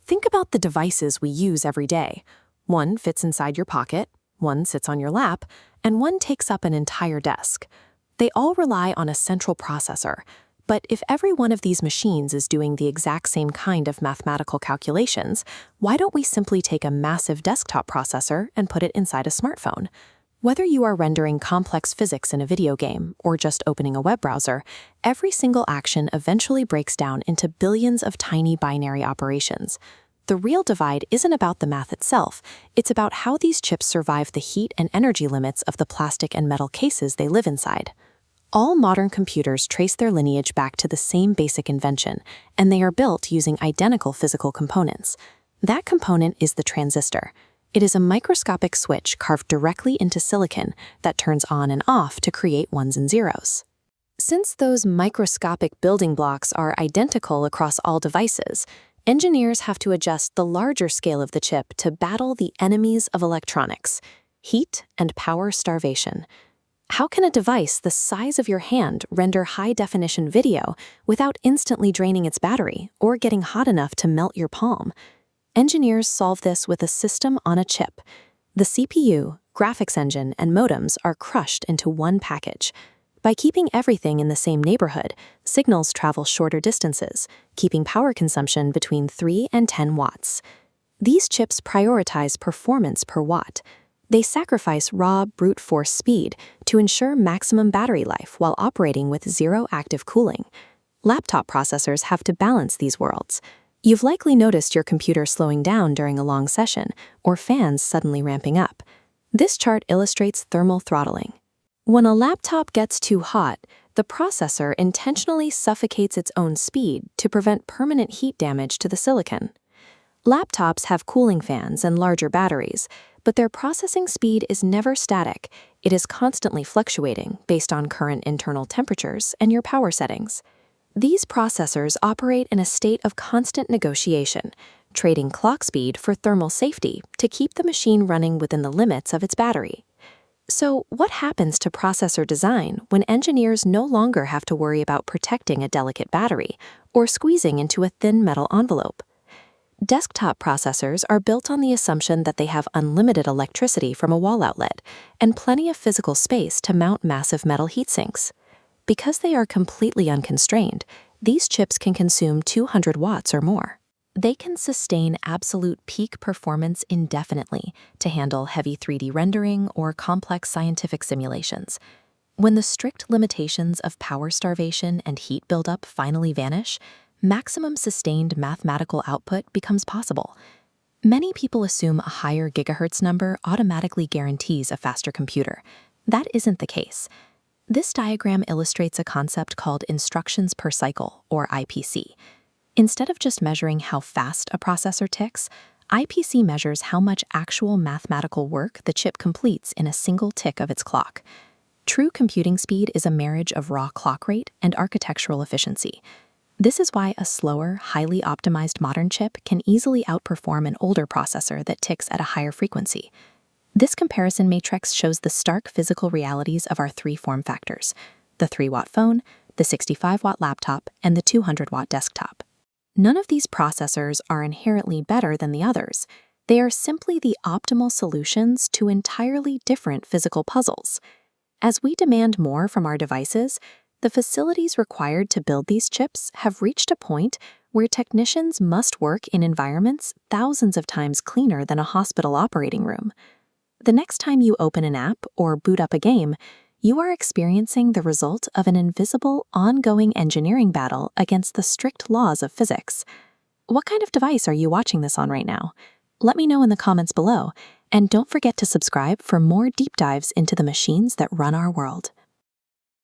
Think about the devices we use every day. One fits inside your pocket, one sits on your lap, and one takes up an entire desk. They all rely on a central processor. But if every one of these machines is doing the exact same kind of mathematical calculations, why don't we simply take a massive desktop processor and put it inside a smartphone? Whether you are rendering complex physics in a video game or just opening a web browser, every single action eventually breaks down into billions of tiny binary operations. The real divide isn't about the math itself, it's about how these chips survive the heat and energy limits of the plastic and metal cases they live inside. All modern computers trace their lineage back to the same basic invention, and they are built using identical physical components. That component is the transistor. It is a microscopic switch carved directly into silicon that turns on and off to create ones and zeros. Since those microscopic building blocks are identical across all devices, engineers have to adjust the larger scale of the chip to battle the enemies of electronics: heat and power starvation. How can a device the size of your hand render high-definition video without instantly draining its battery or getting hot enough to melt your palm? Engineers solve this with a system on a chip. The CPU, graphics engine, and modems are crushed into one package. By keeping everything in the same neighborhood, signals travel shorter distances, keeping power consumption between 3 and 10 watts. These chips prioritize performance per watt. They sacrifice raw, brute force speed to ensure maximum battery life while operating with zero active cooling. Laptop processors have to balance these worlds. You've likely noticed your computer slowing down during a long session, or fans suddenly ramping up. This chart illustrates thermal throttling. When a laptop gets too hot, the processor intentionally suffocates its own speed to prevent permanent heat damage to the silicon. Laptops have cooling fans and larger batteries, but their processing speed is never static. It is constantly fluctuating based on current internal temperatures and your power settings. These processors operate in a state of constant negotiation, trading clock speed for thermal safety to keep the machine running within the limits of its battery. So, what happens to processor design when engineers no longer have to worry about protecting a delicate battery or squeezing into a thin metal envelope? Desktop processors are built on the assumption that they have unlimited electricity from a wall outlet and plenty of physical space to mount massive metal heatsinks. Because they are completely unconstrained, these chips can consume 200 watts or more. They can sustain absolute peak performance indefinitely to handle heavy 3D rendering or complex scientific simulations. When the strict limitations of power starvation and heat buildup finally vanish, maximum sustained mathematical output becomes possible. Many people assume a higher gigahertz number automatically guarantees a faster computer. That isn't the case. This diagram illustrates a concept called instructions per cycle, or IPC. Instead of just measuring how fast a processor ticks, IPC measures how much actual mathematical work the chip completes in a single tick of its clock. True computing speed is a marriage of raw clock rate and architectural efficiency. This is why a slower, highly optimized modern chip can easily outperform an older processor that ticks at a higher frequency. This comparison matrix shows the stark physical realities of our three form factors: the 3-watt phone, the 65-watt laptop, and the 200-watt desktop. None of these processors are inherently better than the others. They are simply the optimal solutions to entirely different physical puzzles. As we demand more from our devices, the facilities required to build these chips have reached a point where technicians must work in environments thousands of times cleaner than a hospital operating room. The next time you open an app or boot up a game, you are experiencing the result of an invisible, ongoing engineering battle against the strict laws of physics. What kind of device are you watching this on right now? Let me know in the comments below, and don't forget to subscribe for more deep dives into the machines that run our world.